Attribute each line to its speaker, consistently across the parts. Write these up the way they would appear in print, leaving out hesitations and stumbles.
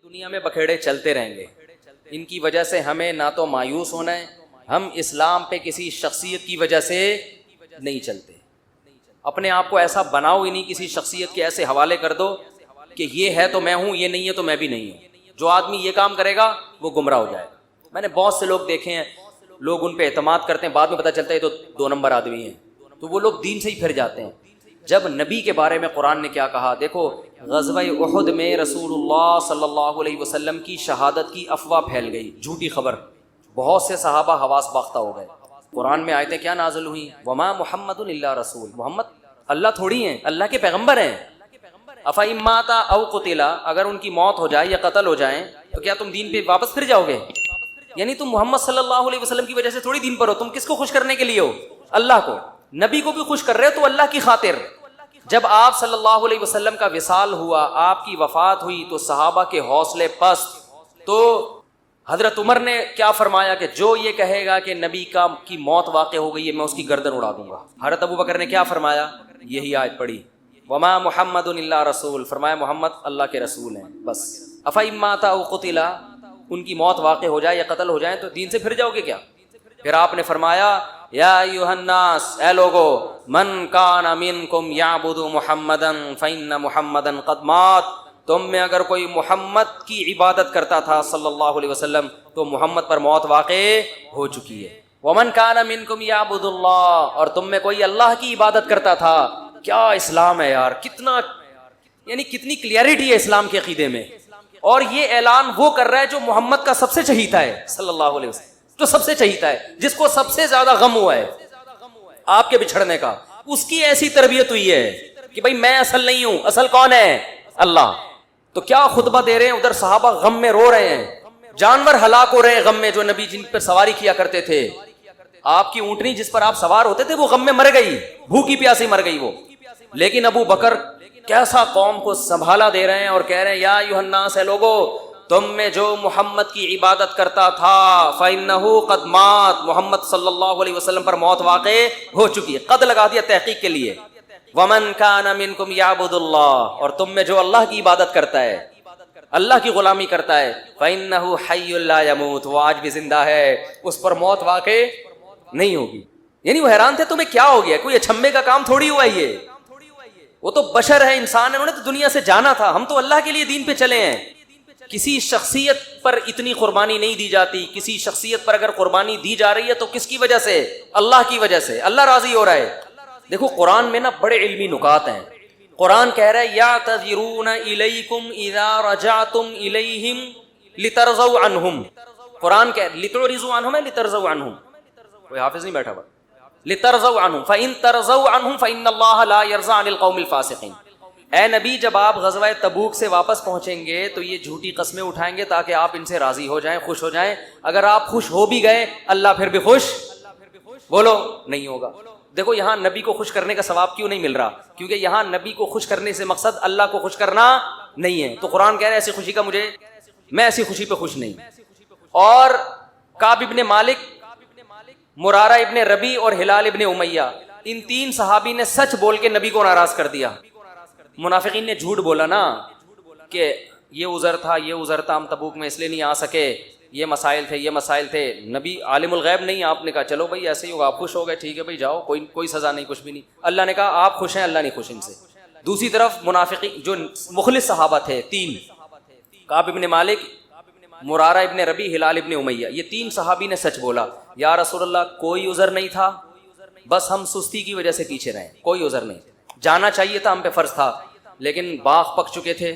Speaker 1: دنیا میں بکھیڑے چلتے رہیں گے، ان کی وجہ سے ہمیں نہ تو مایوس ہونا ہے، ہم اسلام پہ کسی شخصیت کی وجہ سے نہیں چلتے، اپنے آپ کو ایسا بناؤ ہی نہیں، کسی شخصیت کے ایسے حوالے کر دو کہ یہ ہے تو میں ہوں، یہ نہیں ہے تو میں بھی نہیں ہوں۔ جو آدمی یہ کام کرے گا وہ گمراہ ہو جائے گا۔ میں نے بہت سے لوگ دیکھے ہیں، لوگ ان پہ اعتماد کرتے ہیں، بعد میں پتہ چلتا ہے تو 2 نمبر آدمی ہیں، تو وہ لوگ دین سے ہی پھر جاتے ہیں۔ جب نبی کے بارے میں قرآن نے کیا کہا، دیکھو غزوہ احد میں رسول اللہ صلی اللہ علیہ وسلم کی شہادت کی افواہ پھیل گئی، جھوٹی خبر، بہت سے صحابہ حواس باختہ ہو گئے۔ قرآن میں آیتیں کیا نازل ہوئی، وما محمد الا رسول، محمد اللہ تھوڑی ہیں، اللہ کے پیغمبر ہیں۔ افإن مات او قتل، اگر ان کی موت ہو جائے یا قتل ہو جائیں تو کیا تم دین پہ واپس پھر جاؤ گے؟ یعنی تم محمد صلی اللہ علیہ وسلم کی وجہ سے تھوڑی دین پر ہو، تم کس کو خوش کرنے کے لیے ہو؟ اللہ کو۔ نبی کو بھی خوش کر رہے ہو تو اللہ کی خاطر۔ جب آپ صلی اللہ علیہ وسلم کا وصال ہوا، آپ کی وفات ہوئی، تو صحابہ کے حوصلے پست، تو حضرت عمر نے کیا فرمایا کہ جو یہ کہے گا کہ نبی کی موت واقع ہو گئی ہے، میں اس کی گردن اڑا دوں گا۔ حضرت ابو بکر نے کیا فرمایا، یہی آیت پڑھی، وما محمد الا رسول، فرمایا محمد اللہ کے رسول ہیں بس۔ افإن مات او قتل، ان کی موت واقع ہو جائے یا قتل ہو جائیں تو دین سے پھر جاؤ گے کیا؟ پھر آپ نے فرمایا یا ایھا الناس، اے لوگو، من کان منکم یعبد محمدا فإن محمدا قد مات، تم میں اگر کوئی محمد کی عبادت کرتا تھا صلی اللہ علیہ وسلم تو محمد پر موت واقع ہو چکی ہے۔ ومن کان منکم یعبد اللہ، اور تم میں کوئی اللہ کی عبادت کرتا تھا۔ کیا اسلام ہے یار، کتنا یعنی کتنی کلیئرٹی ہے اسلام کے عقیدے میں۔ اور یہ اعلان وہ کر رہا ہے جو محمد کا سب سے چہیتا ہے صلی اللہ علیہ وسلم، جو سب سے چہیتا ہے، جس کو سب سے زیادہ غم ہوا ہے آپ کے بچھڑنے کا، اس کی ایسی تربیت ہوئی ہے کہ بھائی میں اصل نہیں ہوں، اصل کون ہے؟ اللہ۔ تو کیا خطبہ دے رہے ہیں، ادھر صحابہ غم میں رو رہے ہیں، جانور ہلاک ہو رہے ہیں غم میں، جو نبی جن پر سواری کیا کرتے تھے۔ آپ کی اونٹنی جس پر آپ سوار ہوتے تھے وہ غم میں مر گئی، بھوکی پیاسی مر گئی وہ۔ لیکن ابو بکر کیسا قوم کو سنبھالا دے رہے ہیں اور کہہ رہے ہیں یا ایھا الناس، اے لوگو، تم میں جو محمد کی عبادت کرتا تھا فإنہ قد مات، محمد صلی اللہ علیہ وسلم پر موت واقع ہو چکی ہے، قد لگا دیا تحقیق کے لیے۔ ومن کان منکم یعبد اللہ، اور تم میں جو اللہ کی عبادت کرتا ہے، اللہ کی غلامی کرتا ہے، فإنہ حی لا یموت، وہ آج بھی زندہ ہے، اس پر موت واقع نہیں ہوگی۔ یعنی وہ حیران تھے تمہیں کیا ہو گیا، کوئی اچھمے کا کام تھوڑی ہوا یہ، وہ تو بشر ہے، انسان ہے، انہوں نے تو دنیا سے جانا تھا، ہم تو اللہ کے لیے دین پہ چلے ہیں۔ کسی شخصیت پر اتنی قربانی نہیں دی جاتی، کسی شخصیت پر اگر قربانی دی جا رہی ہے تو کس کی وجہ سے؟ اللہ کی وجہ سے، اللہ راضی ہو رہا ہے۔ دیکھو قرآن میں نا بڑے علمی نکات ہیں۔ قرآن کہہ رہا ہے یعتذرون الیکم اذا رجعتم الیہم لترضوا عنہم، قرآن کہہ لتعرضوا عنہم ہے لترضوا عنہم، کوئی حافظ نہیں بیٹھا ہوا، لترضوا عنہم فإن ترضوا عنہم فإن اللہ لا یرضى عن القوم الفاسقین۔ اے نبی جب آپ غزوہ تبوک سے واپس پہنچیں گے تو یہ جھوٹی قسمیں اٹھائیں گے تاکہ آپ ان سے راضی ہو جائیں، خوش ہو جائیں۔ اگر آپ خوش ہو بھی گئے اللہ پھر بھی خوش بولو نہیں ہوگا۔ دیکھو یہاں نبی کو خوش کرنے کا ثواب کیوں نہیں مل رہا؟ کیونکہ یہاں نبی کو خوش کرنے سے مقصد اللہ کو خوش کرنا نہیں ہے۔ تو قرآن کہہ رہا ہے ایسی خوشی کا میں ایسی خوشی پہ خوش نہیں۔ اور کعب ابن مالک، مرارہ ابن ربی اور ہلال ابن امیہ، ان 3 صحابی نے سچ بول کے نبی کو ناراض کر دیا۔ منافقین نے جھوٹ بولا نا کہ یہ عذر تھا، یہ عذر تھا، ہم تبوک میں اس لیے نہیں آ سکے، یہ مسائل تھے، یہ مسائل تھے۔ نبی عالم الغیب نہیں، آپ نے کہا چلو بھائی ایسے ہی ہوگا، آپ خوش ہو گئے، ٹھیک ہے بھائی جاؤ، کوئی سزا نہیں، کچھ بھی نہیں۔ اللہ نے کہا آپ خوش ہیں، اللہ نہیں خوش ان سے۔ دوسری طرف منافقین جو مخلص صحابہ تھے 3، کعب ابن مالک، مرارہ ابن ربی، ہلال ابن امیہ، یہ 3 صحابی نے سچ بولا، یا رسول اللہ کوئی عذر نہیں تھا، بس ہم سستی کی وجہ سے پیچھے رہے، کوئی عذر نہیں، جانا چاہیے تھا، ہم پہ فرض تھا، لیکن باغ پک چکے تھے،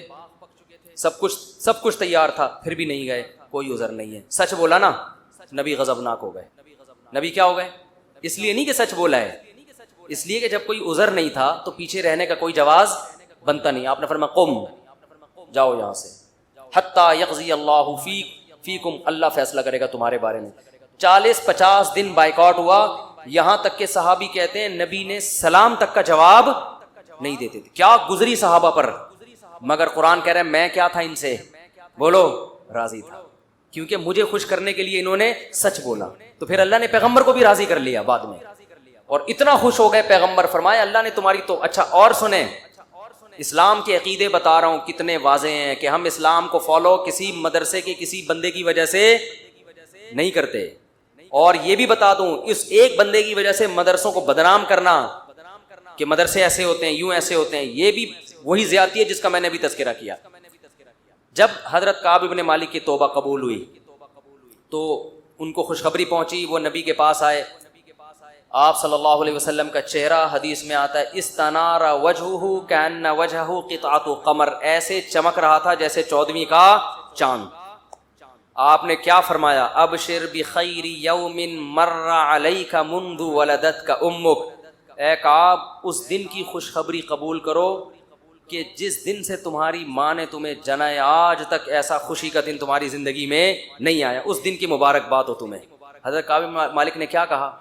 Speaker 1: سب کچھ تیار تھا، پھر بھی نہیں گئے، کوئی عذر نہیں ہے۔ سچ بولا نا، نبی غضبناک ہو گئے۔ نبی کیا ہو گئے؟ اس لیے نہیں کہ سچ بولا ہے، اس لیے کہ جب کوئی عذر نہیں تھا تو پیچھے رہنے کا کوئی جواز بنتا نہیں۔ آپ نے فرمایا قم، جاؤ یہاں سے، حتی یقضی اللہ فیکم، اللہ فیصلہ کرے گا تمہارے بارے میں۔ 40-50 دن بائیکاٹ ہوا، یہاں تک کہ صحابی کہتے ہیں نبی نے سلام تک کا جواب نہیں دیتے تھے۔ کیا گزری صحابہ پر، مگر قرآن کہہ رہا ہے میں کیا تھا ان سے، بولو راضی تھا، کیونکہ مجھے خوش کرنے کے لیے انہوں نے سچ بولا۔ تو پھر اللہ نے پیغمبر کو بھی راضی کر لیا بعد میں، اور اتنا خوش ہو گئے پیغمبر، فرمایا اللہ نے تمہاری تو اچھا اور سنیں، اسلام کے عقیدے بتا رہا ہوں کتنے واضح ہیں کہ ہم اسلام کو فالو کسی مدرسے کے کسی بندے کی وجہ سے نہیں کرتے. اور یہ بھی بتا دوں اس ایک بندے کی وجہ سے مدرسوں کو بدنام کرنا کہ مدرسے ایسے ہوتے ہیں یوں ایسے ہوتے ہیں, یہ بھی وہی زیادتی ہے جس کا میں نے ابھی تذکرہ کیا. جب حضرت کعب بن مالک کی توبہ قبول ہوئی تو ان کو خوشخبری پہنچی, وہ نبی کے پاس آئے. آپ صلی اللہ علیہ وسلم کا چہرہ حدیث میں آتا ہے استنار وجہہ کأن وجہہ قطعۃ قمر, ایسے چمک رہا تھا جیسے 14ویں کا چاند. آپ نے کیا فرمایا, ابشر بخیر یوم مر علیک منذ ولدتک امک, اے کعب اس دن کی خوشخبری قبول کرو کہ جس دن سے تمہاری ماں نے تمہیں جنا ہے آج تک ایسا خوشی کا دن تمہاری زندگی میں نہیں آیا, اس دن کی مبارکباد ہو تمہیں. حضرت کعب مالک نے کیا کہا,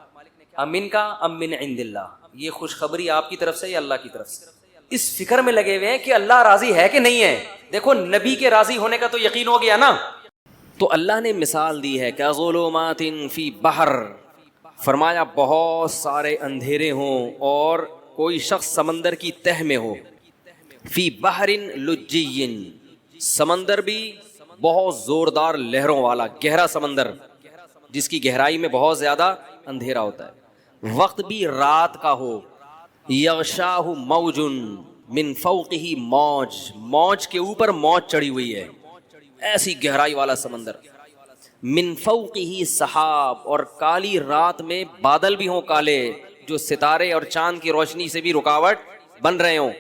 Speaker 1: امن کا ام من عند اللہ, یہ خوشخبری آپ کی طرف سے یا اللہ کی طرف سے؟ اس فکر میں لگے ہوئے ہیں کہ اللہ راضی ہے کہ نہیں ہے. دیکھو نبی کے راضی ہونے کا تو یقین ہو گیا نا. تو اللہ نے مثال دی ہے کہ ظلمات فی بحر, فرمایا بہت سارے اندھیرے ہوں اور کوئی شخص سمندر کی تہ میں ہو, فی بحر لجی, سمندر بھی بہت زوردار لہروں والا گہرا سمندر جس کی گہرائی میں بہت زیادہ اندھیرا ہوتا ہے, وقت بھی رات کا ہو, یغشاہ موج من فوقہ موج, موج کے اوپر موج چڑھی ہوئی ہے, ایسی گہرائی والا سمندر, من فوقہ سحاب, اور کالی رات میں بادل بھی ہوں کالے جو ستارے اور چاند کی روشنی سے بھی رکاوٹ بن رہے ہوں.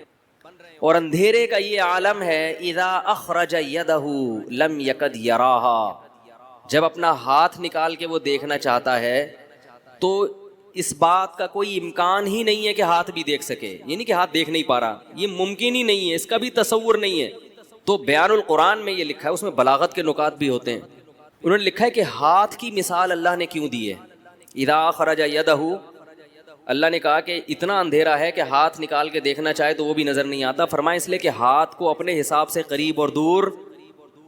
Speaker 1: اور اندھیرے کا یہ عالم ہے اذا اخرج یدہ لم یکد یراہا, جب اپنا ہاتھ نکال کے وہ دیکھنا چاہتا ہے تو اس بات کا کوئی امکان ہی نہیں ہے کہ ہاتھ بھی دیکھ سکے, یعنی کہ ہاتھ دیکھ نہیں پا رہا, یہ ممکن ہی نہیں ہے, اس کا بھی تصور نہیں ہے. تو بیان القرآن میں یہ لکھا ہے, اس میں بلاغت کے نکات بھی ہوتے ہیں. انہوں نے لکھا ہے کہ ہاتھ کی مثال اللہ نے کیوں دی ہے, اذا خرج یدہ, اللہ نے کہا کہ اتنا اندھیرا ہے کہ ہاتھ نکال کے دیکھنا چاہے تو وہ بھی نظر نہیں آتا. فرمایا اس لیے کہ ہاتھ کو اپنے حساب سے قریب اور دور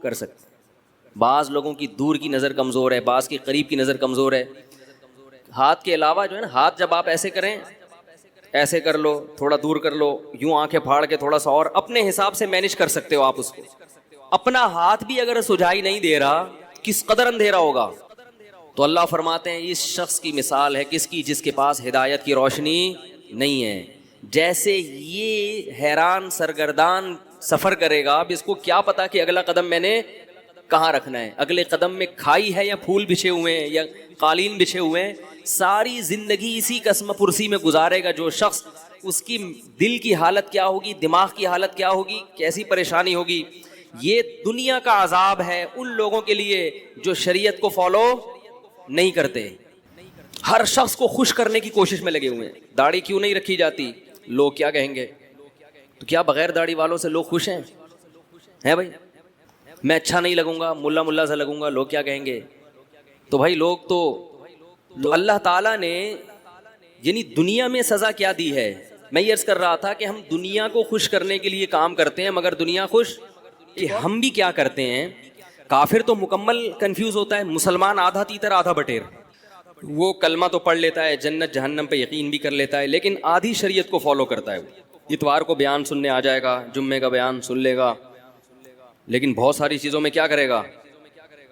Speaker 1: کر سکتے. بعض لوگوں کی دور کی نظر کمزور ہے, بعض کی قریب کی نظر کمزور ہے. ہاتھ کے علاوہ جو ہے نا, ہاتھ جب آپ ایسے کریں, ایسے کر لو, تھوڑا دور کر لو, یوں آنکھیں پھاڑ کے تھوڑا سا, اور اپنے حساب سے مینج کر سکتے ہو آپ اس کو. اپنا ہاتھ بھی اگر سجھائی نہیں دے رہا کس قدر اندھیرا ہوگا. تو اللہ فرماتے ہیں اس شخص کی مثال ہے کس کی, جس کے پاس ہدایت کی روشنی نہیں ہے. جیسے یہ حیران سرگردان سفر کرے گا, اب اس کو کیا پتا کہ اگلا قدم میں نے کہاں رکھنا ہے, اگلے قدم میں کھائی ہے یا پھول بچھے ہوئے ہیں یا قالین بچھے ہوئے ہیں. ساری زندگی اسی قسم پرسی میں گزارے گا جو شخص, اس کی دل کی حالت کیا ہوگی, دماغ کی حالت کیا ہوگی, کیسی پریشانی ہوگی. یہ دنیا کا عذاب ہے ان لوگوں کے لیے جو شریعت کو فالو نہیں کرتے. ہر شخص کو خوش کرنے کی کوشش میں لگے ہوئے ہیں. داڑھی کیوں نہیں رکھی جاتی, لوگ کیا کہیں گے. تو کیا بغیر داڑھی والوں سے لوگ خوش ہیں بھائی؟ میں اچھا نہیں لگوں گا, ملا سا لگوں گا, لوگ کیا کہیں گے. تو بھائی لوگ تو اللہ تعالیٰ نے یعنی دنیا میں سزا کیا دی ہے. میں یہ عرض کر رہا تھا کہ ہم دنیا کو خوش کرنے کے لیے کام کرتے ہیں, مگر دنیا خوش کہ ہم بھی کیا کرتے ہیں. کافر تو مکمل کنفیوز ہوتا ہے, مسلمان آدھا تیتر آدھا بٹیر. وہ کلمہ تو پڑھ لیتا ہے, جنت جہنم پہ یقین بھی کر لیتا ہے, لیکن آدھی شریعت کو فالو کرتا ہے. اتوار کو بیان سننے آ جائے گا, جمعے کا بیان سن لے گا, لیکن بہت ساری چیزوں میں کیا کرے گا,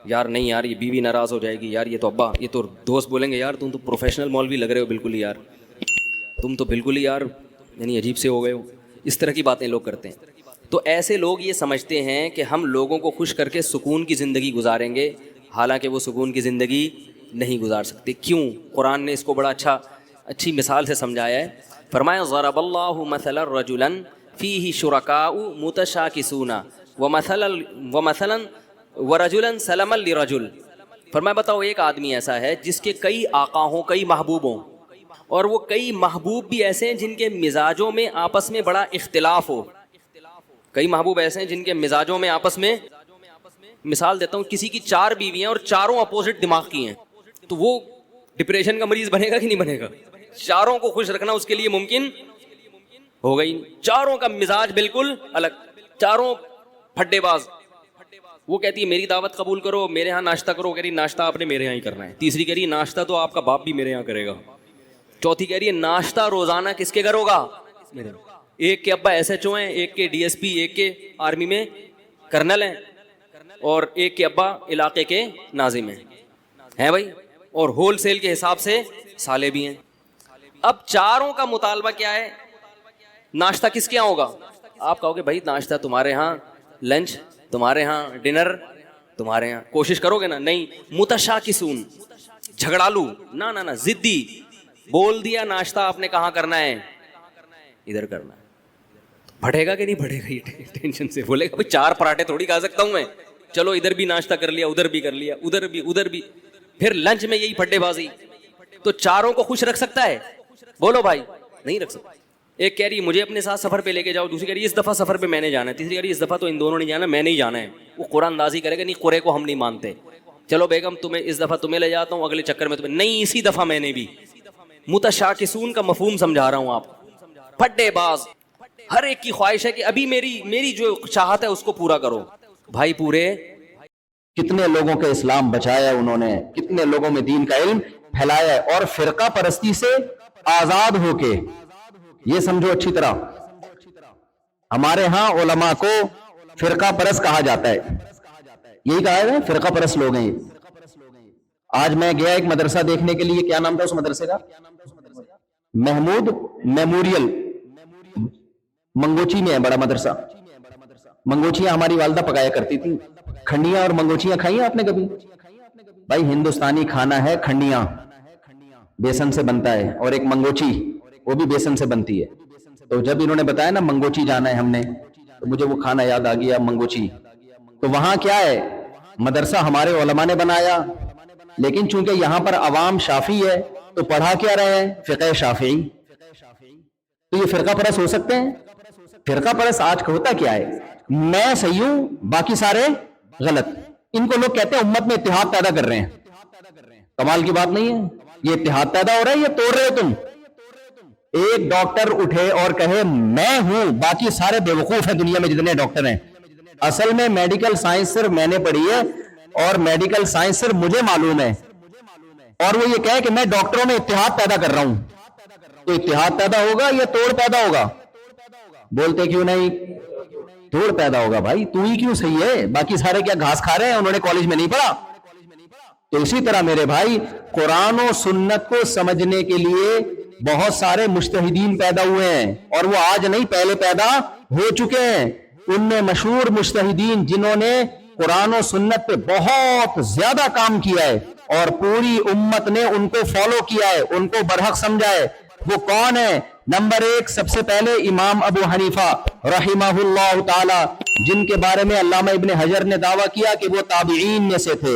Speaker 1: یار نہیں یار یہ بیوی ناراض ہو جائے گی, یار یہ تو ابا, یہ تو دوست بولیں گے یار تم تو پروفیشنل مولوی لگ رہے ہو بالکل ہی, یار تم تو بالکل ہی یار یعنی عجیب سے ہو گئے ہو. اس طرح کی باتیں لوگ کرتے ہیں. تو ایسے لوگ یہ سمجھتے ہیں کہ ہم لوگوں کو خوش کر کے سکون کی زندگی گزاریں گے, حالانکہ وہ سکون کی زندگی نہیں گزار سکتے. کیوں؟ قرآن نے اس کو بڑا اچھی مثال سے سمجھایا ہے. فرمایا ضرب اللہ مثلا رجلا فیہ شرکاء متشاکسون ومثلا ورجلا سلما لرجل. فرمایا بتاؤ ایک آدمی ایسا ہے جس کے کئی آقا ہوں, کئی محبوب ہوں, اور وہ کئی محبوب بھی ایسے ہیں جن کے مزاجوں میں آپس میں بڑا اختلاف ہو. کئی محبوب ایسے ہیں جن کے مزاجوں میں آپس میں, مثال دیتا ہوں, کسی کی 4 بیویاں اور چاروں اپوزٹ دماغ کی ہیں, تو وہ ڈپریشن کا مریض بنے گا کہ نہیں بنے گا؟ چاروں کو خوش رکھنا اس کے لیے ممکن ہوگا ہی نہیں. چاروں کا مزاج بالکل الگ, چاروں پھڈے باز. وہ کہتی ہے میری دعوت قبول کرو, میرے ہاں ناشتہ کرو, کہہ رہی ناشتہ آپ نے میرے ہاں ہی کرنا ہے. تیسری کہہ رہی ناشتہ تو آپ کا باپ بھی میرے یہاں کرے گا. چوتھی کہہ رہی ہے ناشتہ روزانہ کس کے گھر ہوگا, میرے. ایک کے ابا ایس ایچ او ہیں, ایک کے ڈی ایس پی, ایک کے آرمی میں کرنل ہیں, اور ایک کے ابا علاقے کے ناظم ہیں بھائی, اور ہول سیل کے حساب سے سالے بھی ہیں. اب چاروں کا مطالبہ کیا ہے؟ ناشتہ کس کے یہاں ہوگا؟ آپ کہو گے بھائی ناشتہ تمہارے ہاں, لنچ تمہارے ہاں, ڈنر تمہارے یہاں. کوشش کرو گے نا؟ نہیں. متشاکسون, جھگڑالو, نہ ضدی. بول دیا ناشتہ آپ نے کہاں کرنا ہے, ادھر کرنا ہے. بڑھے گا کہ نہیں بڑھے گا؟ یہ ٹینشن سے بولے گا بھائی 4 پراٹھے تھوڑی کھا سکتا ہوں میں, چلو ادھر بھی ناشتہ کر لیا, ادھر بھی کر لیا, ادھر بھی. پھر لنچ میں یہی پھڈے بازی. تو چاروں کو خوش رکھ سکتا ہے؟ بولو بھائی, نہیں رکھ سکتا. ایک کہہ رہی مجھے اپنے ساتھ سفر پہ لے کے جاؤ, دوسری کہہ رہی اس دفعہ سفر پہ میں نے جانا ہے, تیسری کہہ رہی اس دفعہ تو ان دونوں نے جانا, میں نہیں جانا ہے. وہ قرآن اندازی کرے گا, نہیں قرے کو ہم نہیں مانتے, چلو بیگم تمہیں اس دفعہ تمہیں لے جاتا ہوں, اگلے چکر میں تمہیں نہیں, اسی دفعہ میں نے بھی. متشاکسون کا مفہوم سمجھا رہا ہوں آپ کو. پھڈے باز, ہر ایک کی خواہش ہے کہ ابھی میری جو چاہت ہے اس کو پورا کرو. بھائی پورے
Speaker 2: کتنے لوگوں کے اسلام بچایا انہوں نے, کتنے لوگوں میں دین کا علم پھیلایا, اور فرقہ پرستی سے آزاد ہو کے. یہ سمجھو اچھی طرح, ہمارے ہاں علماء کو فرقہ پرست کہا جاتا ہے. یہی کہا ہے فرقہ پرست لوگ ہیں. آج میں گیا ایک مدرسہ دیکھنے کے لیے, کیا نام تھا اس مدرسے کا؟ محمود میموریل, منگوچی میں ہے, بڑا مدرسہ. منگوچیاں ہماری والدہ پکایا کرتی تھی. کھنڈیاں اور منگوچیاں کھائی ہیں آپ نے کبھی؟ بھائی ہندوستانی کھانا ہے کھنڈیاں, بیسن سے بنتا ہے, اور ایک منگوچی وہ بھی بیسن سے بنتی ہے. تو جب انہوں نے بتایا نا منگوچی جانا ہے ہم نے, تو مجھے وہ کھانا یاد آ گیا, منگوچی. تو وہاں کیا ہے, مدرسہ ہمارے علماء نے بنایا, لیکن چونکہ یہاں پر عوام شافعی ہے تو پڑھا کیا رہے ہیں؟ فقہ شافعی. تو یہ فرقہ پرست ہو سکتے ہیں؟ فرقہ پرست آج ہوتا کیا ہے, میں صحیح ہوں باقی سارے غلط. ان کو لوگ کہتے ہیں امت میں اتحاد پیدا کر رہے ہیں. کمال کی بات نہیں ہے؟ یہ اتحاد پیدا ہو رہا ہے, یہ توڑ رہے ہو تم. ایک ڈاکٹر اٹھے اور کہے میں ہوں, باقی سارے بیوقوف ہیں دنیا میں جتنے ڈاکٹر ہیں. اصل میں میڈیکل سائنس صرف میں نے پڑھی ہے, اور میڈیکل سائنس صرف مجھے معلوم ہے, اور وہ یہ کہے کہ میں ڈاکٹروں میں اتحاد پیدا کر رہا ہوں. تو اتحاد پیدا ہوگا یا توڑ پیدا ہوگا؟ بولتے کیوں نہیں؟ توڑ پیدا ہوگا. بھائی تو ہی کیوں صحیح ہے, باقی سارے کیا گھاس کھا رہے ہیں, انہوں نے کالج میں نہیں پڑھا؟ تو اسی طرح میرے بھائی قرآن و سنت کو سمجھنے کے لیے بہت سارے مجتہدین پیدا ہوئے ہیں, اور وہ آج نہیں پہلے پیدا ہو چکے ہیں. ان میں مشہور مجتہدین جنہوں نے قرآن و سنت پہ بہت زیادہ کام کیا ہے, اور پوری امت نے ان کو فالو کیا ہے, ان کو برحق سمجھا ہے, وہ کون ہے؟ نمبر 1 سب سے پہلے امام ابو حنیفہ رحمہ اللہ تعالی, جن کے بارے میں علامہ ابن حجر نے دعویٰ کیا کہ وہ تابعین میں سے تھے.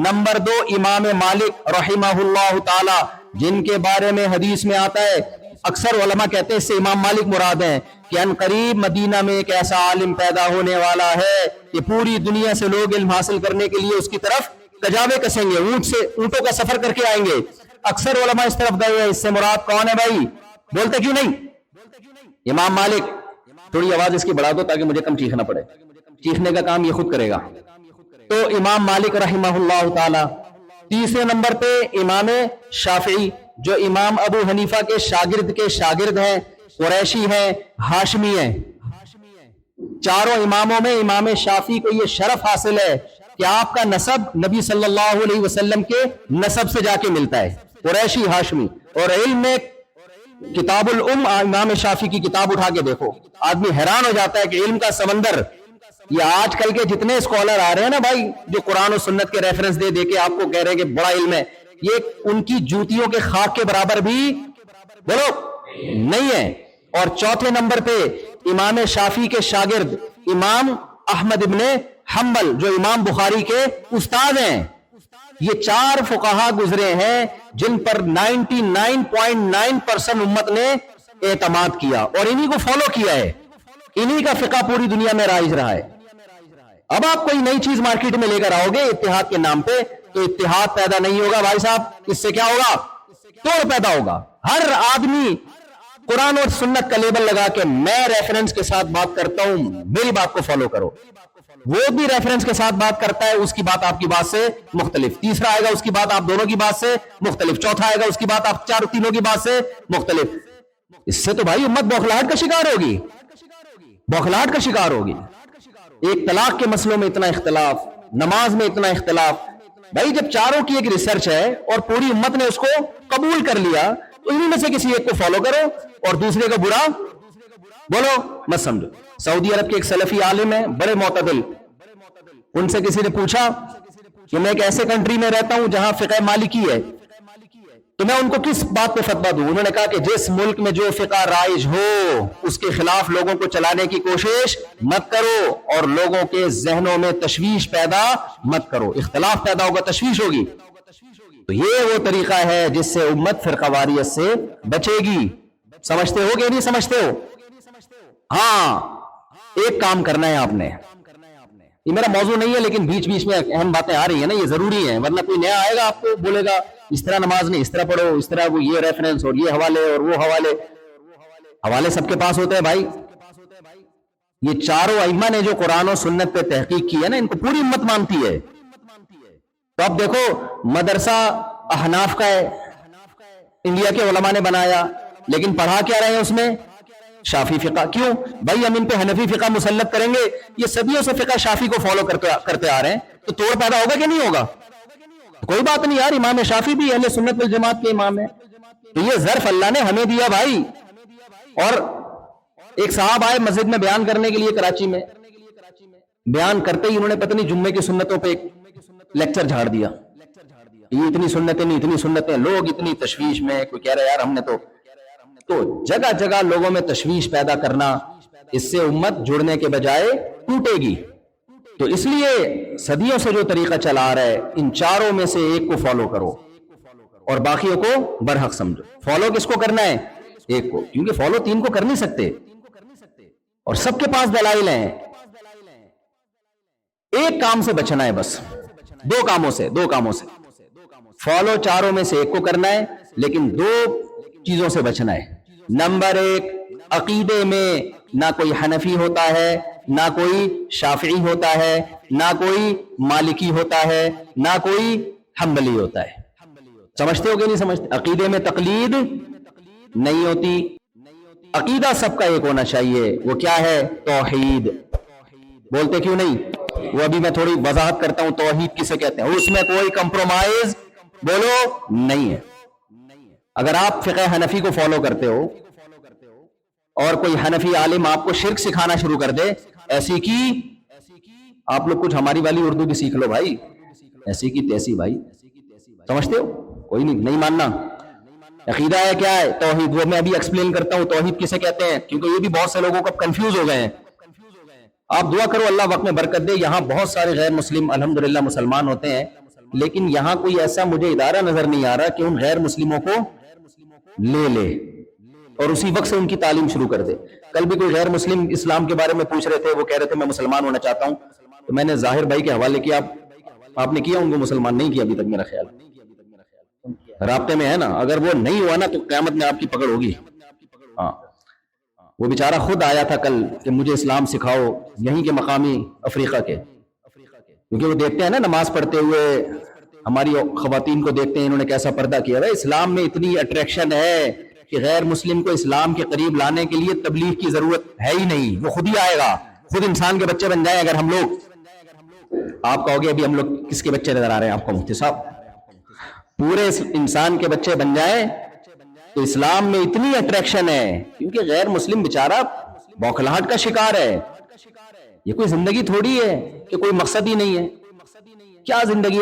Speaker 2: نمبر 2 امام مالک رحمہ اللہ تعالی, جن کے بارے میں حدیث میں آتا ہے, اکثر علماء کہتے ہیں اس سے امام مالک مراد ہیں, کہ ان قریب مدینہ میں ایک ایسا عالم پیدا ہونے والا ہے کہ پوری دنیا سے لوگ علم حاصل کرنے کے لیے اس کی طرف کجاوے کسیں گے, اونٹوں کا سفر کر کے آئیں گے. اکثر علماء اس طرف گئے ہیں. اس سے مراد کون ہے بھائی؟ بولتے کیوں نہیں؟ امام مالک. تھوڑی آواز اس کی بڑھا دو تاکہ مجھے کم چیخنا پڑے, چیخنے کا کام یہ خود کرے گا. تو امام مالک رحمہ اللہ تعالی. تیسرے نمبر پہ امام شافعی, جو امام ابو حنیفہ کے شاگرد ہیں, قریشی ہیں, ہاشمی ہیں. چاروں اماموں میں امام شافعی کو یہ شرف حاصل ہے کہ آپ کا نسب نبی صلی اللہ علیہ وسلم کے نسب سے جا کے ملتا ہے, قریشی ہاشمی. اور علم میں کتاب الام, امام شافعی کی کتاب اٹھا کے دیکھو, آدمی حیران ہو جاتا ہے کہ علم کا سمندر. یہ آج کل کے جتنے اسکالر آ رہے ہیں نا بھائی, جو قرآن و سنت کے ریفرنس دے کے آپ کو کہہ رہے ہیں کہ بڑا علم ہے, یہ ان کی جوتیوں کے خاک کے برابر بھی بولو نہیں ہے. اور چوتھے نمبر پہ امام شافعی کے شاگرد امام احمد ابن حنبل, جو امام بخاری کے استاد ہیں. یہ 4 فقہا گزرے ہیں جن پر 99.9% امت نے اعتماد کیا, اور انہی کو فالو کیا ہے. انہی کا فقہ پوری دنیا میں رائج رہا ہے. اب آپ کوئی نئی چیز مارکیٹ میں لے کر آؤ گے اتحاد کے نام پہ, تو اتحاد پیدا نہیں ہوگا بھائی صاحب. اس سے کیا ہوگا؟ توڑ پیدا ہوگا. ہر آدمی قرآن اور سنت کا لیبل لگا کے میں ریفرنس کے ساتھ بات کرتا ہوں, میری بات کو فالو کرو. وہ بھی ریفرنس کے ساتھ بات کرتا ہے, اس کی بات آپ کی بات سے مختلف. تیسرا آئے گا اس کی بات آپ دونوں کی بات سے مختلف. چوتھا آئے گا اس کی بات آپ تینوں کی بات سے مختلف. اس سے تو بھائی امت بوکھلاہٹ کا شکار ہوگی، بوکھلاہٹ کا شکار ہوگی. ایک طلاق کے مسئلوں میں اتنا اختلاف، نماز میں اتنا اختلاف. بھائی جب چاروں کی ایک ریسرچ ہے اور پوری امت نے اس کو قبول کر لیا تو انہی میں سے کسی ایک کو فالو کرو اور دوسرے کا برا بولو مت سمجھو. سعودی عرب کے ایک سلفی عالم ہیں بڑے معتدل، ان سے کسی نے پوچھا کہ میں ایک ایسے کنٹری میں رہتا ہوں جہاں فقہ مالکی ہے تو میں ان کو کس بات پہ فتویٰ دوں. انہوں نے کہا کہ جس ملک میں جو فقہ رائج ہو اس کے خلاف لوگوں کو چلانے کی کوشش مت کرو اور لوگوں کے ذہنوں میں تشویش پیدا مت کرو. اختلاف پیدا ہوگا، تشویش ہوگی. تو یہ وہ طریقہ ہے جس سے امت فرقہ واریت سے بچے گی. سمجھتے ہو کہ نہیں سمجھتے ہو؟ ہاں ایک کام کرنا ہے آپ نے، یہ میرا موضوع نہیں ہے لیکن بیچ بیچ میں اہم باتیں آ رہی ہیں نا، یہ ضروری ہیں، ورنہ کوئی نیا آئے گا آپ کو بولے گا اس طرح نماز نہیں، اس طرح پڑھو، اس طرح وہ یہ ریفرنس اور یہ حوالے اور وہ حوالے سب کے پاس ہوتے ہیں. بھائی یہ چاروں ائمہ نے جو قرآن و سنت پہ تحقیق کی ہے نا، ان کو پوری امت مانتی ہے. تو اب دیکھو مدرسہ احناف کا ہے، انڈیا کے علماء نے بنایا، لیکن پڑھا کیا رہے ہیں اس میں؟ شافی فقہ. کیوں بھائی؟ ہم ان پہ حنفی فقہ مسلط کریں گے، یہ صدیوں سے فقہ شافی کو فالو کرتے آ رہے ہیں، تو توڑ پیدا ہوگا کہ نہیں ہوگا؟ کوئی بات نہیں یار، امام شافی بھی اہل سنت والجماعت کے امام ہیں. تو یہ ظرف اللہ نے ہمیں دیا بھائی. اور ایک صاحب آئے مسجد میں بیان کرنے کے لیے کراچی میں، بیان کرتے ہی انہوں نے پتہ نہیں جمعے کی سنتوں پہ ایک لیکچر جھاڑ دیا. یہ اتنی سنتیں نہیں، اتنی سنتیں، لوگ اتنی تشویش میں. کوئی کہہ رہا ہے یار ہم نے تو جگہ جگہ لوگوں میں تشویش پیدا کرنا، اس سے امت جڑنے کے بجائے ٹوٹے گی. تو اس لیے صدیوں سے جو طریقہ چلا آ رہا ہے، ان چاروں میں سے ایک کو فالو کرو اور باقیوں کو برحق سمجھو. فالو کس کو کرنا ہے؟ ایک کو، کیونکہ فالو تین کو کر نہیں سکتے اور سب کے پاس دلائل ہیں. ایک کام سے بچنا ہے، بس دو کاموں سے فالو چاروں میں سے ایک کو کرنا ہے، لیکن دو چیزوں سے بچنا ہے. نمبر ایک، عقیدے میں نہ کوئی حنفی ہوتا ہے، نہ کوئی شافعی ہوتا ہے، نہ کوئی مالکی ہوتا ہے، نہ کوئی حنبلی ہوتا ہے. سمجھتے ہو کہ نہیں سمجھتے؟ عقیدے میں تقلید نہیں ہوتی. عقیدہ سب کا ایک ہونا چاہیے. وہ کیا ہے؟ توحید. بولتے کیوں نہیں؟ وہ ابھی میں تھوڑی وضاحت کرتا ہوں توحید کسے کہتے ہیں. اس میں کوئی کمپرومائز بولو نہیں ہے. اگر آپ فقہ حنفی کو فالو کرتے ہو اور کوئی حنفی عالم آپ کو شرک سکھانا شروع کر دے، ایسی کی آپ لوگ کچھ ہماری والی اردو بھی سیکھ لو بھائی، ایسی کی تیسی بھائی. سمجھتے ہو؟ کوئی نہیں ماننا. عقیدہ ہے کیا ہے؟ توحید. وہ میں ابھی ایکسپلین کرتا ہوں توحید کسے کہتے ہیں، کیونکہ یہ بھی بہت سے لوگوں کو کنفیوز ہو گئے ہیں. آپ دعا کرو اللہ وقت میں برکت دے. یہاں بہت سارے غیر مسلم الحمدللہ مسلمان ہوتے ہیں، لیکن یہاں کوئی ایسا مجھے ادارہ نظر نہیں آ رہا کہ ان غیر مسلموں کو لے اور اسی وقت سے ان کی تعلیم شروع کر دے. کل بھی کوئی غیر مسلم اسلام کے بارے میں پوچھ رہے تھے، وہ کہہ رہے تھے میں مسلمان ہونا چاہتا ہوں، تو میں نے ظاہر بھائی کے حوالے کیا. آپ نے کیا ان کو مسلمان نہیں کیا ابھی تک؟ میرا خیال رابطے میں ہے نا. اگر وہ نہیں ہوا نا تو قیامت میں آپ کی پکڑ ہوگی. ہاں وہ بیچارہ خود آیا تھا کل کہ مجھے اسلام سکھاؤ، یہیں کے مقامی افریقہ کے، کیونکہ وہ دیکھتے ہیں نا نماز پڑھتے ہوئے ہماری خواتین کو دیکھتے ہیں انہوں نے کیسا پردہ کیا ہے. اسلام میں اتنی اٹریکشن ہے کہ غیر مسلم کو اسلام کے قریب لانے کے لیے تبلیغ کی ضرورت ہے ہی نہیں. وہ خود ہی آئے گا، خود انسان کے بچے بن جائیں. اگر ہم لوگ، آپ کہو گے ابھی ہم لوگ کس کے بچے نظر آ رہے ہیں آپ کو مفتی صاحب؟ پورے انسان کے بچے بن جائیں تو اسلام میں اتنی اٹریکشن ہے، کیونکہ غیر مسلم بیچارہ بوکھلاہٹ کا شکار ہے. یہ کوئی زندگی تھوڑی ہے کہ کوئی مقصد ہی نہیں ہے. کیا زندگی